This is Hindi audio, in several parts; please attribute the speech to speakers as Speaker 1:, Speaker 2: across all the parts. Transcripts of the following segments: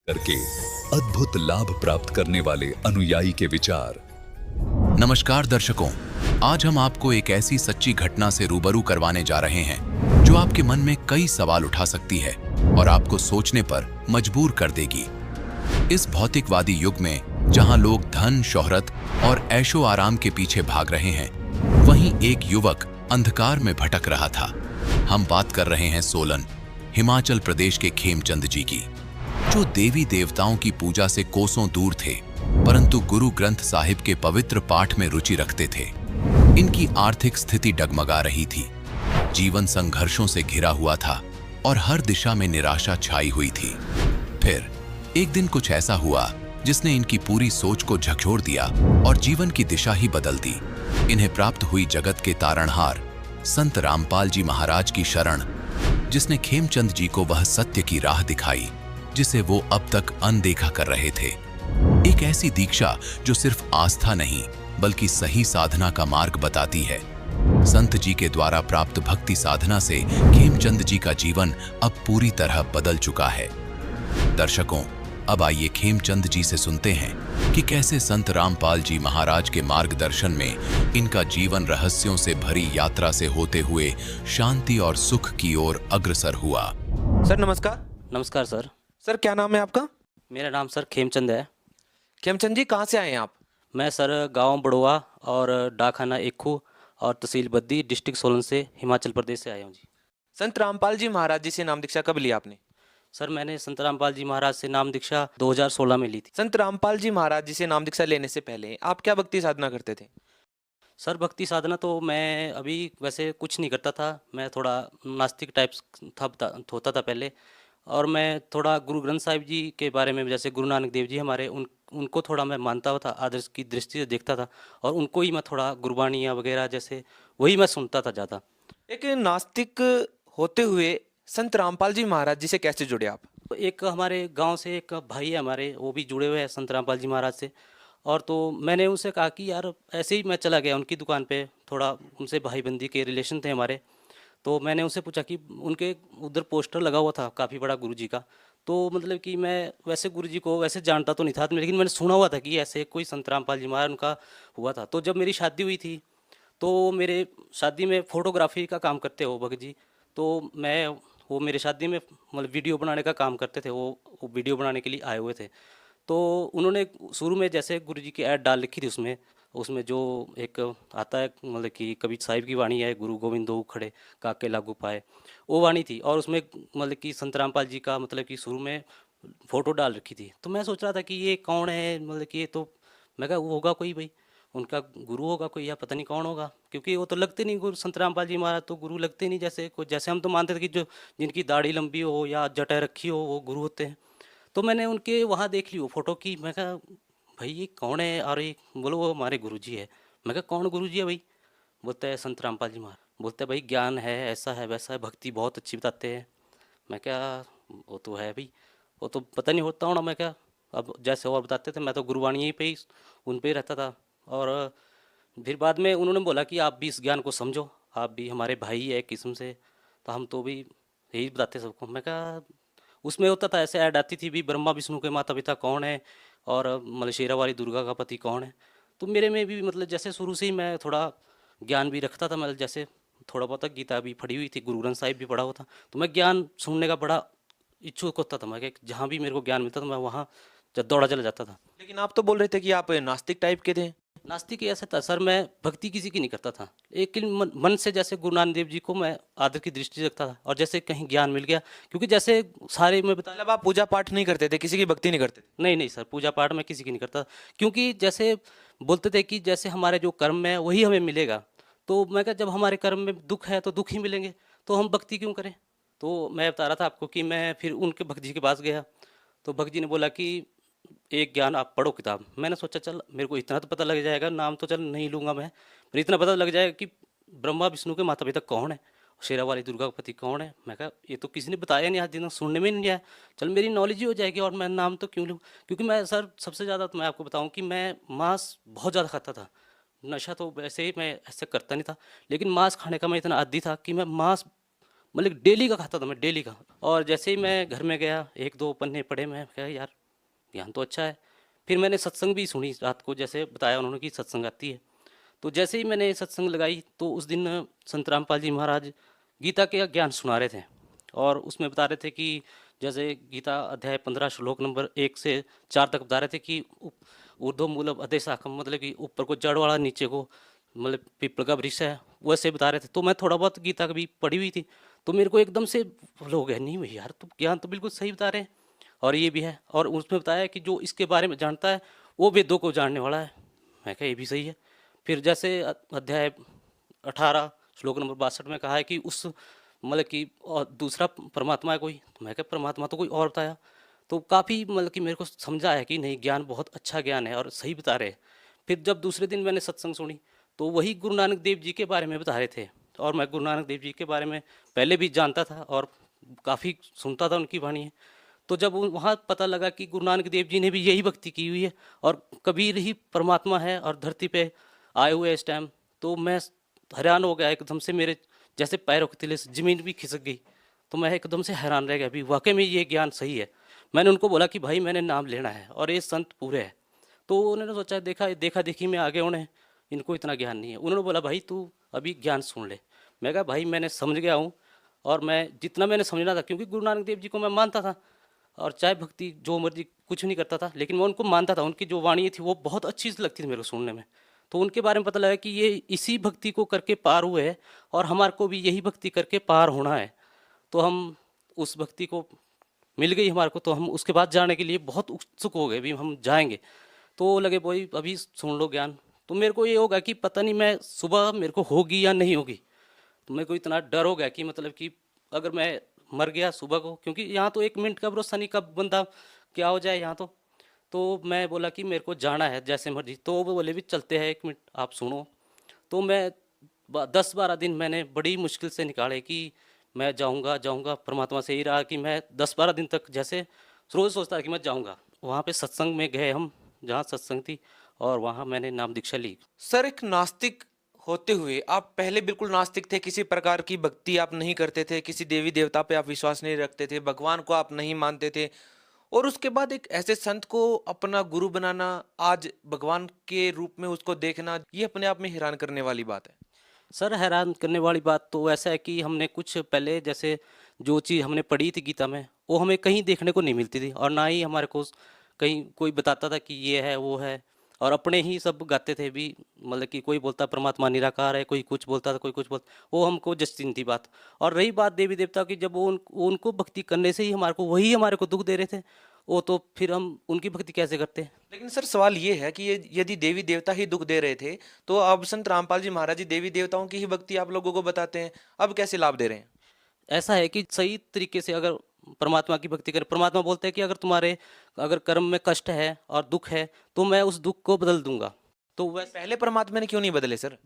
Speaker 1: करके अद्भुत लाभ प्राप्त करने वाले अनुयायी के विचार।
Speaker 2: नमस्कार दर्शकों, आज हम आपको एक ऐसी सच्ची घटना से रूबरू करवाने जा रहे हैं जो आपके मन में कई सवाल उठा सकती है और आपको सोचने पर मजबूर कर देगी। इस भौतिकवादी युग में जहां लोग धन, शोहरत और ऐशो आराम के पीछे भाग रहे हैं, वहीं एक युवक अंधकार में भटक रहा था। हम बात कर रहे हैं सोलन, हिमाचल प्रदेश के खेमचंद जी की, जो देवी देवताओं की पूजा से कोसों दूर थे, परंतु गुरु ग्रंथ साहिब के पवित्र पाठ में रुचि रखते थे। इनकी आर्थिक स्थिति डगमगा रही थी, जीवन संघर्षों से घिरा हुआ था और हर दिशा में निराशा छाई हुई थी। फिर एक दिन कुछ ऐसा हुआ जिसने इनकी पूरी सोच को झकझोर दिया और जीवन की दिशा ही बदल दी। इन्हें प्राप्त हुई जगत के तारणहार संत रामपाल जी महाराज की शरण, जिसने खेमचंद जी को वह सत्य की राह दिखाई जिसे वो अब तक अनदेखा कर रहे थे। एक ऐसी दीक्षा जो सिर्फ आस्था नहीं बल्कि सही साधना का मार्ग बताती है। संत जी के द्वारा प्राप्त भक्ति साधना से खेमचंद जी का जीवन अब पूरी तरह बदल चुका है। दर्शकों, अब आइए खेमचंद जी से सुनते हैं कि कैसे संत रामपाल जी महाराज के मार्गदर्शन में इनका जीवन रहस्यों से भरी यात्रा से होते हुए शांति और सुख की ओर अग्रसर हुआ।
Speaker 3: सर नमस्कार।
Speaker 4: नमस्कार सर।
Speaker 3: सर क्या नाम है आपका?
Speaker 4: मेरा नाम सर खेमचंद है।
Speaker 3: खेमचंद जी कहाँ से आए हैं आप?
Speaker 4: मैं सर गांव बड़ोआ और डाकखाना इक्खू और तहसील बद्दी, डिस्ट्रिक्ट सोलन से, हिमाचल प्रदेश से आया हूँ जी।
Speaker 3: संत रामपाल जी महाराज जी से नाम दीक्षा कब ली आपने?
Speaker 4: सर मैंने संत रामपाल जी महाराज से नाम दीक्षा 2016 में ली थी।
Speaker 3: संत रामपाल जी महाराज जी से नाम दीक्षा लेने से पहले आप क्या भक्ति साधना करते थे?
Speaker 4: सर भक्ति साधना तो मैं अभी वैसे कुछ नहीं करता था। मैं थोड़ा नास्तिक टाइप्स होता था पहले, और मैं थोड़ा गुरु ग्रंथ साहिब जी के बारे में, जैसे गुरु नानक देव जी हमारे, उनको थोड़ा मैं मानता था, आदर्श की दृष्टि से देखता था, और उनको ही मैं थोड़ा गुरबानियाँ वगैरह जैसे वही मैं सुनता था ज़्यादा।
Speaker 3: एक नास्तिक होते हुए संत रामपाल जी महाराज जी से कैसे जुड़े आप?
Speaker 4: तो एक हमारे गांव से एक भाई है हमारे, वो भी जुड़े हुए हैं संत रामपाल जी महाराज से, और तो मैंने उनसे कहा कि यार ऐसे ही मैं चला गया उनकी दुकान पे, थोड़ा उनसे भाईबंदी के रिलेशन थे हमारे। तो मैंने उनसे पूछा कि उनके उधर पोस्टर लगा हुआ था काफ़ी बड़ा गुरुजी का, तो मतलब कि मैं वैसे गुरुजी को वैसे जानता तो नहीं था, लेकिन मैंने सुना हुआ था कि ऐसे कोई संत रामपाल जी महाराज उनका हुआ था। तो जब मेरी शादी हुई थी, तो मेरे शादी में फ़ोटोग्राफी का काम करते हो भगत जी, तो मैं वो मेरे शादी में मतलब वीडियो बनाने का काम करते थे, वो वीडियो बनाने के लिए आए हुए थे। तो उन्होंने शुरू में जैसे गुरुजी की ऐड डाल रखी थी, उसमें उसमें जो एक आता है मतलब कि कबीर साहिब की वाणी है, गुरु गोविंद दो खड़े काके लागू पाए, वो वाणी थी, और उसमें मतलब कि संत रामपाल जी का मतलब कि शुरू में फ़ोटो डाल रखी थी। तो मैं सोच रहा था कि ये कौन है, मतलब कि ये तो, मैं कहा वो होगा कोई भाई, उनका गुरु होगा कोई, या पता नहीं कौन होगा, क्योंकि वो तो लगते नहीं गुरु, संत रामपाल जी महाराज तो गुरु लगते नहीं, जैसे कोई, जैसे हम तो मानते थे कि जो जिनकी दाढ़ी लंबी हो या जटा रखी हो वो गुरु होते हैं। तो मैंने उनके वहाँ देख ली वो फ़ोटो की, मैं कहा भाई ये कौन है, और ये बोलो वो हमारे गुरुजी है। मैं कहा कौन गुरुजी है भाई? बोलते हैं संत रामपाल जी महाराज। बोलते हैं भाई ज्ञान है, ऐसा है वैसा है, भक्ति बहुत अच्छी बताते हैं। मैं क्या, वो तो है भाई, वो तो पता नहीं होता होना। मैं क्या, अब जैसे और बताते थे, मैं तो गुरुवाणी ही पे ही उन पे ही रहता था। और फिर बाद में उन्होंने बोला कि आप भी इस ज्ञान को समझो, आप भी हमारे भाई है एक किस्म से, तो हम तो भी यही बताते सबको। मैं कहा उसमें होता था ऐसे ऐड आती थी भी, ब्रह्मा विष्णु के माता पिता कौन है, और मतलब शेरा वाली दुर्गा का पति कौन है। तो मेरे में भी मतलब जैसे शुरू से ही मैं थोड़ा ज्ञान भी रखता था, मतलब जैसे थोड़ा बहुत गीता भी पढ़ी हुई थी, गुरु ग्रंथ साहिब भी पढ़ा हुआ था, तो मैं ज्ञान सुनने का बड़ा इच्छुक होता था। मैं कि जहाँ भी मेरे को ज्ञान मिलता था मैं वहाँ दौड़ा चला जाता था।
Speaker 3: लेकिन आप तो बोल रहे थे कि आप नास्तिक टाइप के थे।
Speaker 4: नास्तिक ऐसा था सर, मैं भक्ति किसी की नहीं करता था, एक मन से जैसे गुरु नानक देव जी को मैं आदर की दृष्टि से रखता था, और जैसे कहीं ज्ञान मिल गया, क्योंकि जैसे सारे मैं बता,
Speaker 3: मतलब आप पूजा पाठ नहीं करते थे, किसी की भक्ति नहीं करते थे?
Speaker 4: नहीं नहीं सर, पूजा पाठ में किसी की नहीं करता, क्योंकि जैसे बोलते थे कि जैसे हमारे जो कर्म है वही हमें मिलेगा। तो मैं कहा जब हमारे कर्म में दुख है तो दुख ही मिलेंगे, तो हम भक्ति क्यों करें। तो मैं बता रहा था आपको कि मैं फिर उनके भक्त जी के पास गया, तो भक्त जी ने बोला कि एक ज्ञान आप पढ़ो किताब। मैंने सोचा चल मेरे को इतना तो पता लग जाएगा, नाम तो चल नहीं लूँगा मैं, पर इतना पता लग जाएगा कि ब्रह्मा विष्णु के माता पिता कौन है, शेरा वाली दुर्गा का पति कौन है। मैं कहा ये तो किसी ने बताया नहीं, आज दिन तक सुनने में नहीं आया, चल मेरी नॉलेज ही हो जाएगी, और मैं नाम तो क्यों लूँ। क्योंकि मैं सर सबसे ज़्यादा तो मैं आपको बताऊँ कि मैं मांस बहुत ज़्यादा खाता था। नशा तो वैसे ही मैं ऐसे करता नहीं था, लेकिन मांस खाने का मैं इतना आदी था कि मैं मांस मतलब डेली का खाता था, मैं डेली का। और जैसे ही मैं घर में गया, एक दो पन्ने पढ़े, मैं कहा यार ज्ञान तो अच्छा है। फिर मैंने सत्संग भी सुनी रात को, जैसे बताया उन्होंने कि सत्संग आती है। तो जैसे ही मैंने सत्संग लगाई तो उस दिन संत रामपाल जी महाराज गीता के ज्ञान सुना रहे थे, और उसमें बता रहे थे कि जैसे गीता अध्याय 15 श्लोक नंबर 1 से 4 तक बता रहे थे कि ऊर्ध्व मूलम अधे शाखम, मतलब कि ऊपर को जड़ वाला, नीचे को मतलब पीपल का वृक्ष है, वैसे बता रहे थे। तो मैं थोड़ा बहुत गीता भी पढ़ी हुई थी, तो मेरे को एकदम से हो गया, नहीं भैया यार, तो ज्ञान तो बिल्कुल सही बता रहे हैं, और ये भी है। और उसमें बताया कि जो इसके बारे में जानता है वो वेदों को जानने वाला है। मैं कहा ये भी सही है। फिर जैसे अध्याय 18 श्लोक नंबर 62 में कहा है कि उस मतलब कि और दूसरा परमात्मा है कोई, तो मैं कहा परमात्मा तो कोई और बताया। तो काफ़ी मतलब कि मेरे को समझा है कि नहीं, ज्ञान बहुत अच्छा ज्ञान है और सही बता रहे हैं। फिर जब दूसरे दिन मैंने सत्संग सुनी तो वही गुरु नानक देव जी के बारे में बता रहे थे, और मैं गुरु नानक देव जी के बारे में पहले भी जानता था और काफ़ी सुनता था उनकी वाणी। तो जब वहाँ पता लगा कि गुरु नानक देव जी ने भी यही भक्ति की हुई है और कबीर ही परमात्मा है और धरती पे आए हुए इस टाइम, तो मैं हैरान हो गया एकदम से। मेरे जैसे पैरों के तले से ज़मीन भी खिसक गई। तो मैं एकदम से हैरान रह गया, भी वाकई में ये ज्ञान सही है। मैंने उनको बोला कि भाई मैंने नाम लेना है और ये संत पूरे हैं। तो उन्होंने सोचा, देखा देखी में आगे उन्हें, इनको इतना ज्ञान नहीं है। उन्होंने बोला भाई तू अभी ज्ञान सुन ले। मैं कहा भाई मैंने समझ गया हूँ, और मैं जितना मैंने समझना था, क्योंकि गुरु नानक देव जी को मैं मानता था, और चाहे भक्ति जो मर्जी कुछ नहीं करता था, लेकिन मैं उनको मानता था। उनकी जो वाणी थी वो बहुत अच्छी लगती थी मेरे को सुनने में। तो उनके बारे में पता लगा कि ये इसी भक्ति को करके पार हुए हैं, और हमारे को भी यही भक्ति करके पार होना है। तो हम उस भक्ति को मिल गई हमारे को, तो हम उसके बाद जाने के लिए बहुत उत्सुक हो गए, भी हम जाएंगे। तो लगे भाई अभी सुन लो ज्ञान। तो मेरे को ये होगा कि पता नहीं मैं सुबह मेरे को होगी या नहीं होगी। तो मेरे को इतना डर हो गया कि मतलब कि अगर मैं मर गया सुबह को, क्योंकि यहाँ तो 1 मिनट का भरोसा नहीं, कब बंदा क्या हो जाए यहाँ तो मैं बोला कि मेरे को जाना है जैसे मर्जी। तो वो बोले भी चलते हैं, 1 मिनट आप सुनो। तो मैं 10-12 दिन मैंने बड़ी मुश्किल से निकाले कि मैं जाऊंगा जाऊंगा। परमात्मा से ही रहा कि मैं 10-12 दिन तक जैसे रोज़ सोचता था कि मैं जाऊंगा। वहाँ पे सत्संग में गए हम, जहाँ सत्संग थी, और वहाँ मैंने नाम दीक्षा ली।
Speaker 3: सर, एक नास्तिक होते हुए आप पहले बिल्कुल नास्तिक थे, किसी प्रकार की भक्ति आप नहीं करते थे, किसी देवी देवता पे आप विश्वास नहीं रखते थे, भगवान को आप नहीं मानते थे, और उसके बाद एक ऐसे संत को अपना गुरु बनाना, आज भगवान के रूप में उसको देखना, ये अपने आप में हैरान करने वाली बात है।
Speaker 4: सर हैरान करने वाली बात तो ऐसा है कि हमने कुछ पहले जैसे जो चीज़ हमने पढ़ी थी गीता में, वो हमें कहीं देखने को नहीं मिलती थी, और ना ही हमारे को कहीं कोई बताता था कि ये है वो है। और अपने ही सब गाते थे भी, मतलब कि कोई बोलता परमात्मा निराकार है, कोई कुछ बोलता था, कोई कुछ बोलता, वो हमको जचती नहीं थी बात। और रही बात देवी देवता की, जब वो उनको भक्ति करने से ही हमारे को दुख दे रहे थे, वो तो फिर हम उनकी भक्ति कैसे करते।
Speaker 3: लेकिन सर सवाल ये है कि ये यदि देवी देवता ही दुख दे रहे थे, तो अब संत रामपाल जी महाराज जी देवी देवताओं की ही भक्ति आप लोगों को बताते हैं, अब कैसे लाभ दे रहे हैं?
Speaker 4: ऐसा है कि सही तरीके से अगर परमात्मा की भक्ति करें, परमात्मा बोलते हैं कि अगर कर्म में कष्ट है और दुख है तो मैं उस दुख को बदल दूंगा। तो वैसे
Speaker 3: पहले परमात्मा ने क्यों नहीं बदले सर?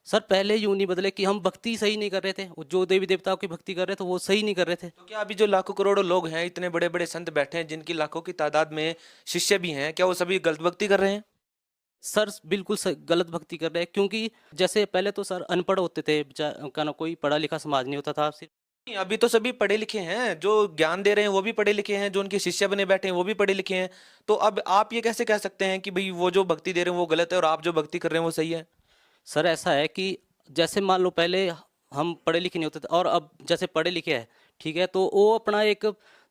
Speaker 4: सर पहले यूं नहीं बदले कि हम भक्ति सही नहीं कर रहे थे, वो जो देवी देवताओं की भक्ति कर रहे थे वो सही नहीं कर रहे थे।
Speaker 3: तो क्या अभी जो लाखों करोड़ों लोग हैं, इतने बड़े बड़े संत बैठे हैं, जिनकी लाखों की तादाद में शिष्य भी हैं, क्या वो सभी गलत भक्ति कर रहे हैं?
Speaker 4: सर बिल्कुल गलत भक्ति कर रहे हैं, क्योंकि जैसे पहले तो सर अनपढ़ होते थे, का ना कोई पढ़ा लिखा समाज नहीं होता था। सिर्फ
Speaker 3: नहीं, अभी तो सभी पढ़े लिखे हैं, जो ज्ञान दे रहे हैं वो भी पढ़े लिखे हैं, जो उनके शिष्य बने बैठे हैं वो भी पढ़े लिखे हैं। तो अब आप ये कैसे कह सकते हैं कि भाई वो जो भक्ति दे रहे हैं वो गलत है और आप जो भक्ति कर रहे हैं वो सही है?
Speaker 4: सर ऐसा है कि जैसे मान लो पहले हम पढ़े लिखे नहीं होते थे, और अब जैसे पढ़े लिखे हैं, ठीक है, तो वो अपना एक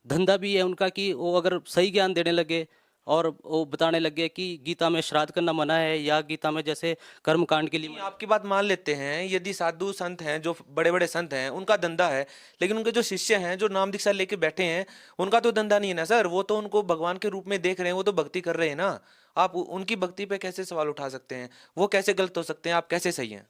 Speaker 4: धंधा भी है उनका कि वो अगर सही ज्ञान देने लगे और वो बताने लगे कि गीता में श्राद्ध करना मना है, या गीता में जैसे कर्म कांड के लिए
Speaker 3: नहीं, आपकी बात मान लेते हैं, यदि साधु संत हैं, जो बड़े बड़े संत हैं, उनका धंधा है, लेकिन उनके जो शिष्य हैं, जो नाम दीक्षा लेके बैठे हैं, उनका तो धंधा नहीं है ना सर। वो तो उनको भगवान के रूप में देख रहे हैं, वो तो भक्ति कर रहे हैं ना। आप उनकी भक्ति पे कैसे सवाल उठा सकते हैं? वो कैसे गलत हो सकते हैं? आप कैसे सही हैं?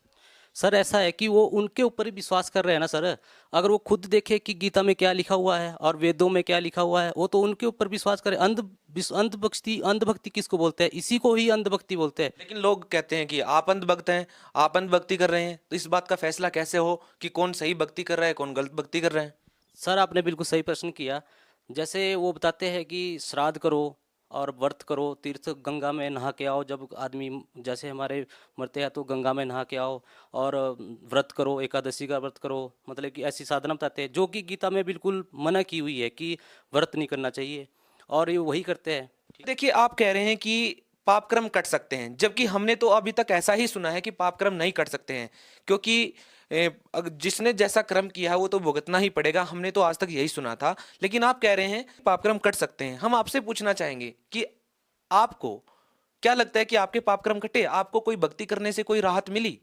Speaker 4: सर ऐसा है कि वो उनके ऊपर ही विश्वास कर रहे हैं ना सर। अगर वो खुद देखे कि गीता में क्या लिखा हुआ है और वेदों में क्या लिखा हुआ है, वो तो उनके ऊपर विश्वास करे। अंधभक्ति किसको बोलते हैं? इसी को ही अंधभक्ति बोलते हैं।
Speaker 3: लेकिन लोग कहते हैं कि आप अंधभक्त हैं, आप अंधभक्ति कर रहे हैं, तो इस बात का फैसला कैसे हो कि कौन सही भक्ति कर रहा है, कौन गलत भक्ति कर रहा है?
Speaker 4: सर आपने बिल्कुल सही प्रश्न किया। जैसे वो बताते हैं कि श्राद्ध करो और व्रत करो, तीर्थ गंगा में नहा के आओ। जब आदमी जैसे हमारे मरते हैं तो गंगा में नहा के आओ, और व्रत करो, एकादशी का व्रत करो, मतलब कि ऐसी साधना बताते हैं जो कि गीता में बिल्कुल मना की हुई है कि व्रत नहीं करना चाहिए, और ये वही करते हैं।
Speaker 3: देखिए, आप कह रहे हैं कि पाप कर्म कट सकते हैं, जबकि हमने तो अभी तक ऐसा ही सुना है कि पाप कर्म नहीं कट सकते हैं, क्योंकि जिसने जैसा कर्म किया है वो तो भुगतना ही पड़ेगा। हमने तो आज तक यही सुना था, लेकिन आप कह रहे हैं पाप कर्म कट सकते हैं। हम आपसे पूछना चाहेंगे कि आपको क्या लगता है कि आपके पाप कर्म कटे? आपको कोई भक्ति करने से कोई राहत मिली?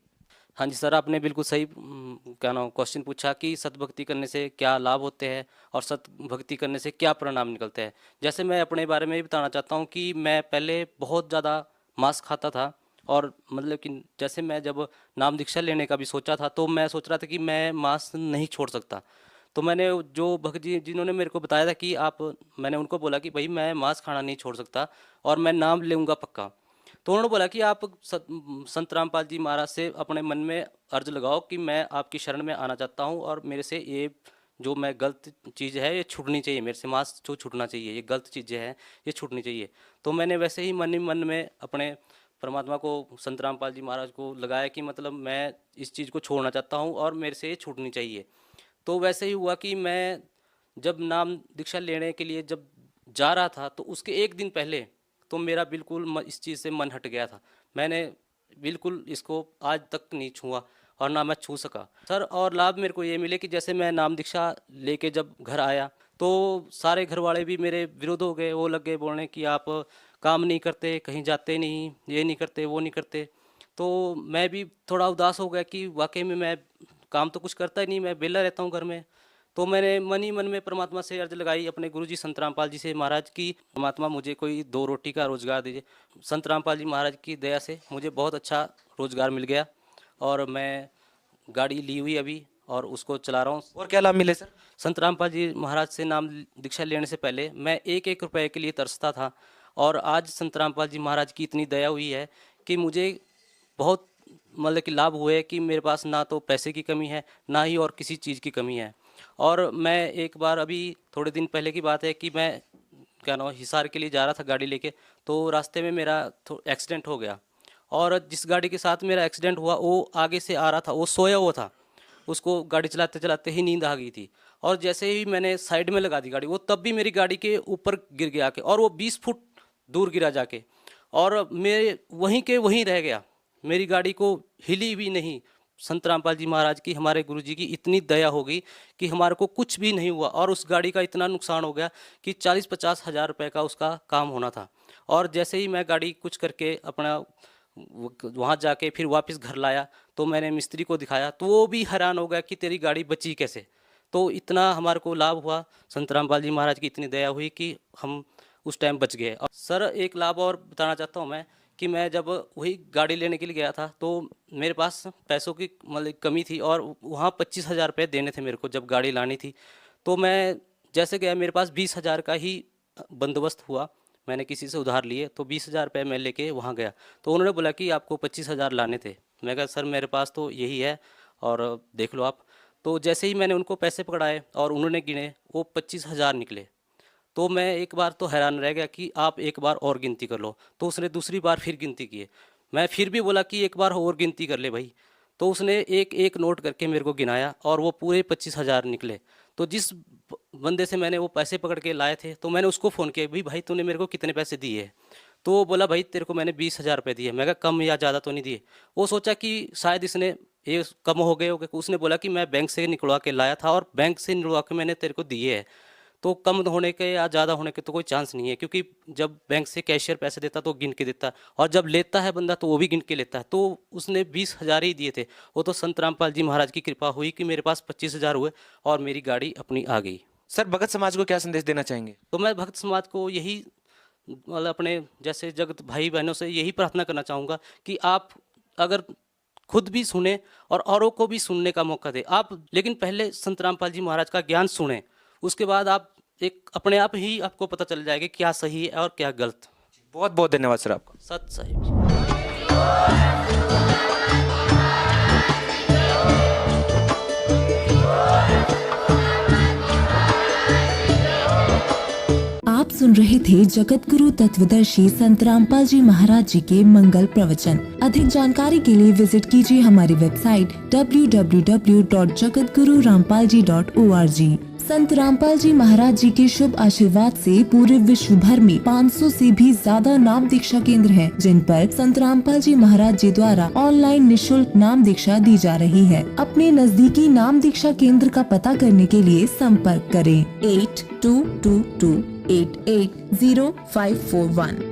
Speaker 4: हाँ जी सर, आपने बिल्कुल सही क्या नाम क्वेश्चन पूछा कि सतभक्ति करने से क्या लाभ होते हैं और सतभक्ति करने से क्या परिणाम निकलते हैं। जैसे मैं अपने बारे में भी बताना चाहता हूँ कि मैं पहले बहुत ज़्यादा मांस खाता था, और मतलब कि जैसे मैं जब नाम दीक्षा लेने का भी सोचा था तो मैं सोच रहा था कि मैं मांस नहीं छोड़ सकता। तो मैंने जो भक्त जी जिन्होंने मेरे को बताया था कि आप, मैंने उनको बोला कि भाई मैं मांस खाना नहीं छोड़ सकता और मैं नाम लूँगा पक्का। तो उन्होंने बोला कि आप संत रामपाल जी महाराज से अपने मन में अर्ज लगाओ कि मैं आपकी शरण में आना चाहता हूँ और मेरे से ये जो मैं गलत चीज़ है ये छूटनी चाहिए, मेरे से मांस जो छूटना चाहिए, ये गलत चीज़ें हैं ये छूटनी चाहिए। तो मैंने वैसे ही मन ही मन में अपने परमात्मा को, संत रामपाल जी महाराज को लगाया कि मतलब मैं इस चीज़ को छोड़ना चाहता हूँ और मेरे से ये छूटनी चाहिए। तो वैसे ही हुआ कि मैं जब नाम दीक्षा लेने के लिए जब जा रहा था तो उसके एक दिन पहले तो मेरा बिल्कुल इस चीज़ से मन हट गया था। मैंने बिल्कुल इसको आज तक नहीं छुआ और ना मैं छू सका सर। और लाभ मेरे को ये मिले कि जैसे मैं नाम दीक्षा लेके जब घर आया तो सारे घर वाले भी मेरे विरोध हो गए। वो लग गए बोलने कि आप काम नहीं करते, कहीं जाते नहीं, ये नहीं करते, वो नहीं करते। तो मैं भी थोड़ा उदास हो गया कि वाकई में मैं काम तो कुछ करता ही नहीं, मैं बेला रहता हूँ घर में। तो मैंने मन ही मन में परमात्मा से अर्ज लगाई अपने गुरुजी संत रामपाल जी से, महाराज की परमात्मा मुझे कोई 2 रोटी का रोज़गार दीजिए। संत रामपाल जी महाराज की दया से मुझे बहुत अच्छा रोज़गार मिल गया और मैं गाड़ी ली हुई अभी और उसको चला रहा हूँ।
Speaker 3: और क्या लाभ मिले सर?
Speaker 4: संत रामपाल जी महाराज से नाम दीक्षा लेने से पहले मैं 1-1 रुपए के लिए तरसता था, और आज संत रामपाल जी महाराज की इतनी दया हुई है कि मुझे बहुत मतलब कि लाभ हुए कि मेरे पास ना तो पैसे की कमी है, ना ही और किसी चीज़ की कमी है। और मैं एक बार अभी थोड़े दिन पहले की बात है कि मैं क्या नाम हिसार के लिए जा रहा था गाड़ी लेके, तो रास्ते में मेरा एक्सीडेंट हो गया। और जिस गाड़ी के साथ मेरा एक्सीडेंट हुआ वो आगे से आ रहा था, वो सोया हुआ था, उसको गाड़ी चलाते चलाते ही नींद आ गई थी। और जैसे ही मैंने साइड में लगा दी गाड़ी, वो तब भी मेरी गाड़ी के ऊपर गिर गया के, और वो 20 फुट दूर गिरा जाके, और मेरे वहीं के वहीं रह गया, मेरी गाड़ी को हिली भी नहीं। संत रामपाल जी महाराज की, हमारे गुरुजी की इतनी दया हो गई कि हमारे को कुछ भी नहीं हुआ, और उस गाड़ी का इतना नुकसान हो गया कि 40-50 हज़ार रुपये का उसका काम होना था। और जैसे ही मैं गाड़ी कुछ करके अपना वहाँ जाके फिर वापस घर लाया तो मैंने मिस्त्री को दिखाया, तो वो भी हैरान हो गया कि तेरी गाड़ी बची कैसे। तो इतना हमारे को लाभ हुआ, संत रामपाल जी महाराज की इतनी दया हुई कि हम उस टाइम बच गए। और सर एक लाभ और बताना चाहता हूँ मैं कि मैं जब वही गाड़ी लेने के लिए गया था तो मेरे पास पैसों की मतलब कमी थी, और वहाँ 25,000 रुपये देने थे मेरे को जब गाड़ी लानी थी। तो मैं जैसे गया, मेरे पास 20,000 का ही बंदोबस्त हुआ, मैंने किसी से उधार लिए, तो 20,000 रुपये मैं लेके वहाँ गया। तो उन्होंने बोला कि आपको 25,000 लाने थे। मैं कहा सर मेरे पास तो यही है और देख लो आप। तो जैसे ही मैंने उनको पैसे पकड़ाए और उन्होंने गिने, वो 25,000 निकले। तो मैं एक बार तो हैरान रह गया कि आप एक बार और गिनती कर लो। तो उसने दूसरी बार फिर गिनती की। मैं फिर भी बोला कि एक बार और गिनती कर ले भाई। तो उसने एक एक नोट करके मेरे को गिनाया और वो पूरे 25,000 निकले। तो जिस बंदे से मैंने वो पैसे पकड़ के लाए थे, तो मैंने उसको फ़ोन किया, भाई तूने मेरे को कितने पैसे दिए? तो वो बोला भाई तेरे को मैंने 20,000 रुपये दिए। मैं कहा कम या ज़्यादा तो नहीं दिए? वो सोचा कि शायद इसने ये कम हो गए होंगे। उसने बोला कि मैं बैंक से निकलवा के लाया था और बैंक से निकलवा के मैंने तेरे को दिए है। तो कम होने के या ज़्यादा होने के तो कोई चांस नहीं है, क्योंकि जब बैंक से कैशियर पैसे देता तो गिन के देता, और जब लेता है बंदा तो वो भी गिन के लेता है। तो उसने 20,000 ही दिए थे। वो तो संत रामपाल जी महाराज की कृपा हुई कि मेरे पास 25,000 हुए और मेरी गाड़ी अपनी आ गई।
Speaker 3: सर भगत समाज को क्या संदेश देना चाहेंगे?
Speaker 4: तो मैं भक्त समाज को यही मतलब अपने जैसे जगत भाई बहनों से यही प्रार्थना करना चाहूँगा कि आप अगर खुद भी सुने और औरों को भी सुनने का मौका दें आप, लेकिन पहले संत रामपाल जी महाराज का ज्ञान सुने, उसके बाद आप एक अपने आप ही आपको पता चल जाएगा क्या सही है और क्या गलत।
Speaker 3: बहुत बहुत धन्यवाद सर आपका।
Speaker 4: सत साहिब जी।
Speaker 5: आप सुन रहे थे जगत गुरु तत्वदर्शी संत रामपाल जी महाराज जी के मंगल प्रवचन। अधिक जानकारी के लिए विजिट कीजिए हमारी वेबसाइट www.jagatgururampalji.org। संत रामपाल जी महाराज जी के शुभ आशीर्वाद से पूरे विश्व भर में 500 से भी ज्यादा नाम दीक्षा केंद्र हैं, जिन पर संत रामपाल जी महाराज जी द्वारा ऑनलाइन निशुल्क नाम दीक्षा दी जा रही है। अपने नजदीकी नाम दीक्षा केंद्र का पता करने के लिए संपर्क करें 8222880541।